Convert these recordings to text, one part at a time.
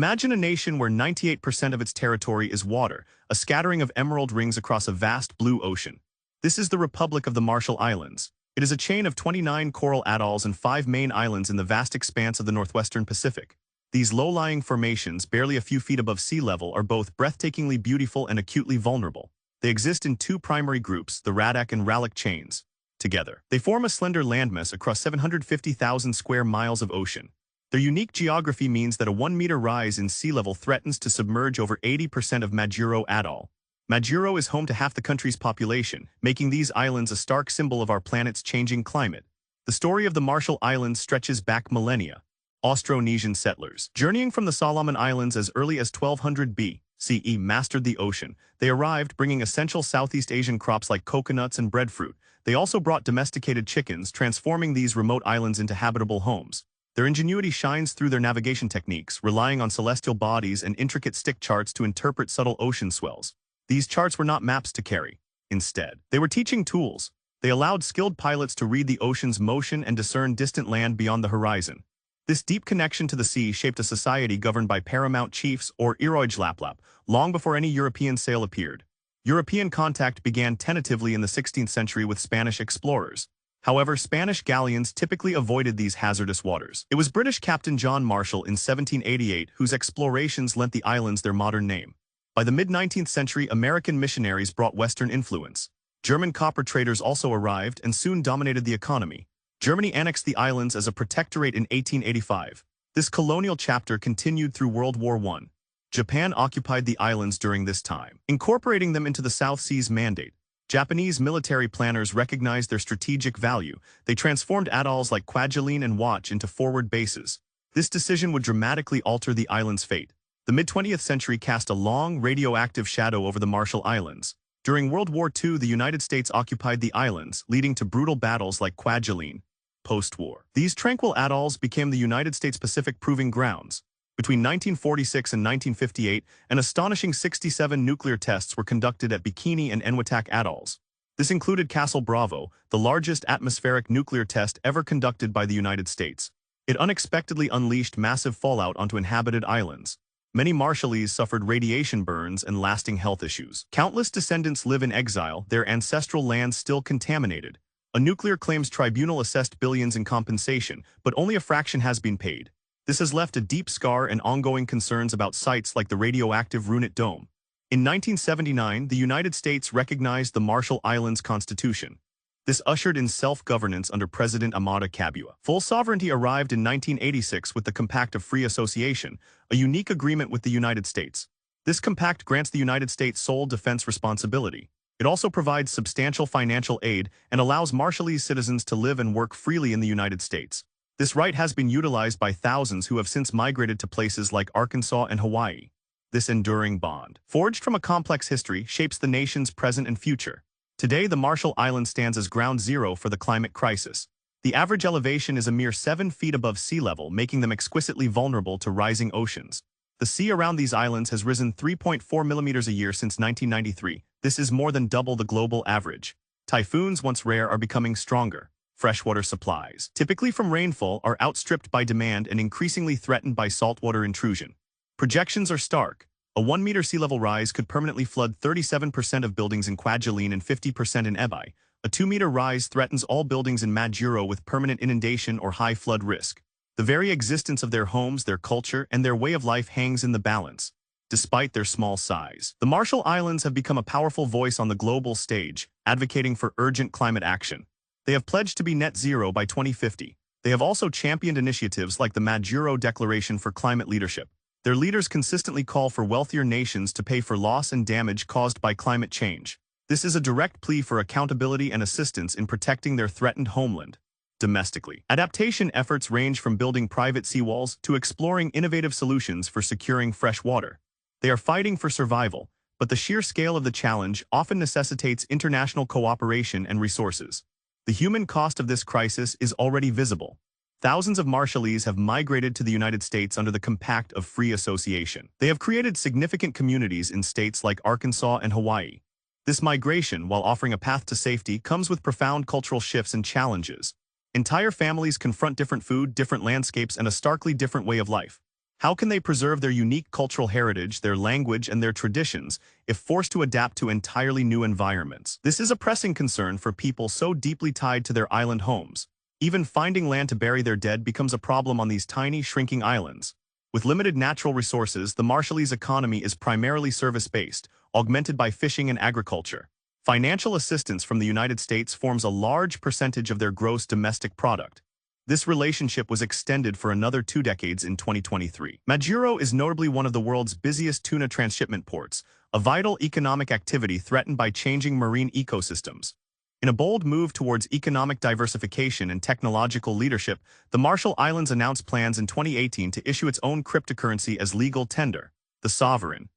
Imagine a nation where 98% of its territory is water, a scattering of emerald rings across a vast blue ocean. This is the Republic of the Marshall Islands. It is a chain of 29 coral atolls and 5 main islands in the vast expanse of the northwestern Pacific. These low-lying formations, barely a few feet above sea level, are both breathtakingly beautiful and acutely vulnerable. They exist in 2 primary groups, the Radak and Ralak chains. Together, they form a slender landmass across 750,000 square miles of ocean. Their unique geography means that a 1-meter rise in sea level threatens to submerge over 80% of Majuro Atoll. Majuro is home to half the country's population, making these islands a stark symbol of our planet's changing climate. The story of the Marshall Islands stretches back millennia. Austronesian settlers, journeying from the Solomon Islands as early as 1200 BCE, mastered the ocean. They arrived bringing essential Southeast Asian crops like coconuts and breadfruit. They also brought domesticated chickens, transforming these remote islands into habitable homes. Their ingenuity shines through their navigation techniques, relying on celestial bodies and intricate stick charts to interpret subtle ocean swells. These charts were not maps to carry. Instead, they were teaching tools. They allowed skilled pilots to read the ocean's motion and discern distant land beyond the horizon. This deep connection to the sea shaped a society governed by paramount chiefs or Iroijlaplap, long before any European sail appeared. European contact began tentatively in the 16th century with Spanish explorers. However, Spanish galleons typically avoided these hazardous waters. It was British Captain John Marshall in 1788 whose explorations lent the islands their modern name. By the mid-19th century, American missionaries brought Western influence. German copper traders also arrived and soon dominated the economy. Germany annexed the islands as a protectorate in 1885. This colonial chapter continued through World War I. Japan occupied the islands during this time, incorporating them into the South Seas Mandate. Japanese military planners recognized their strategic value. They transformed atolls like Kwajalein and Watch into forward bases. This decision would dramatically alter the island's fate. The mid-20th century cast a long, radioactive shadow over the Marshall Islands. During World War II, the United States occupied the islands, leading to brutal battles like Kwajalein. Post-war, these tranquil atolls became the United States Pacific Proving Grounds. Between 1946 and 1958, an astonishing 67 nuclear tests were conducted at Bikini and Enewetak atolls. This included Castle Bravo, the largest atmospheric nuclear test ever conducted by the United States. It unexpectedly unleashed massive fallout onto inhabited islands. Many Marshallese suffered radiation burns and lasting health issues. Countless descendants live in exile, their ancestral lands still contaminated. A nuclear claims tribunal assessed billions in compensation, but only a fraction has been paid. This has left a deep scar and ongoing concerns about sites like the radioactive Runit Dome. In 1979, the United States recognized the Marshall Islands Constitution. This ushered in self-governance under President Amata Kabua. Full sovereignty arrived in 1986 with the Compact of Free Association, a unique agreement with the United States. This compact grants the United States sole defense responsibility. It also provides substantial financial aid and allows Marshallese citizens to live and work freely in the United States. This right has been utilized by thousands who have since migrated to places like Arkansas and Hawaii. This enduring bond, forged from a complex history, shapes the nation's present and future. Today, the Marshall Islands stands as ground zero for the climate crisis. The average elevation is a mere 7 feet above sea level, making them exquisitely vulnerable to rising oceans. The sea around these islands has risen 3.4 millimeters a year since 1993. This is more than double the global average. Typhoons, once rare, are becoming stronger. Freshwater supplies, typically from rainfall, are outstripped by demand and increasingly threatened by saltwater intrusion. Projections are stark. A 1-meter sea level rise could permanently flood 37% of buildings in Kwajalein and 50% in Ebi. A 2-meter rise threatens all buildings in Majuro with permanent inundation or high flood risk. The very existence of their homes, their culture, and their way of life hangs in the balance. Despite their small size, the Marshall Islands have become a powerful voice on the global stage, advocating for urgent climate action. They have pledged to be net zero by 2050. They have also championed initiatives like the Majuro Declaration for Climate Leadership. Their leaders consistently call for wealthier nations to pay for loss and damage caused by climate change. This is a direct plea for accountability and assistance in protecting their threatened homeland. Domestically, adaptation efforts range from building private seawalls to exploring innovative solutions for securing fresh water. They are fighting for survival, but the sheer scale of the challenge often necessitates international cooperation and resources. The human cost of this crisis is already visible. Thousands of Marshallese have migrated to the United States under the Compact of Free Association. They have created significant communities in states like Arkansas and Hawaii. This migration, while offering a path to safety, comes with profound cultural shifts and challenges. Entire families confront different food, different landscapes, and a starkly different way of life. How can they preserve their unique cultural heritage, their language, and their traditions if forced to adapt to entirely new environments? This is a pressing concern for people so deeply tied to their island homes. Even finding land to bury their dead becomes a problem on these tiny, shrinking islands. With limited natural resources, the Marshallese economy is primarily service-based, augmented by fishing and agriculture. Financial assistance from the United States forms a large percentage of their gross domestic product. This relationship was extended for another 2 decades in 2023. Majuro is notably one of the world's busiest tuna transshipment ports, a vital economic activity threatened by changing marine ecosystems. In a bold move towards economic diversification and technological leadership, the Marshall Islands announced plans in 2018 to issue its own cryptocurrency as legal tender, the Sovereign.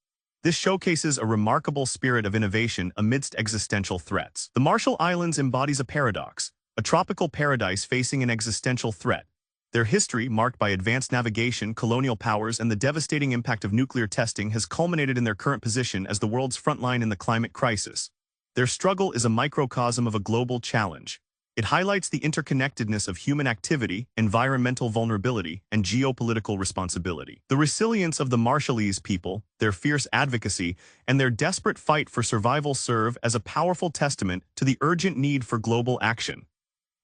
This showcases a remarkable spirit of innovation amidst existential threats. The Marshall Islands embodies a paradox, a tropical paradise facing an existential threat. Their history, marked by advanced navigation, colonial powers, and the devastating impact of nuclear testing, has culminated in their current position as the world's frontline in the climate crisis. Their struggle is a microcosm of a global challenge. It highlights the interconnectedness of human activity, environmental vulnerability, and geopolitical responsibility. The resilience of the Marshallese people, their fierce advocacy, and their desperate fight for survival serve as a powerful testament to the urgent need for global action.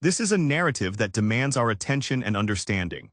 This is a narrative that demands our attention and understanding.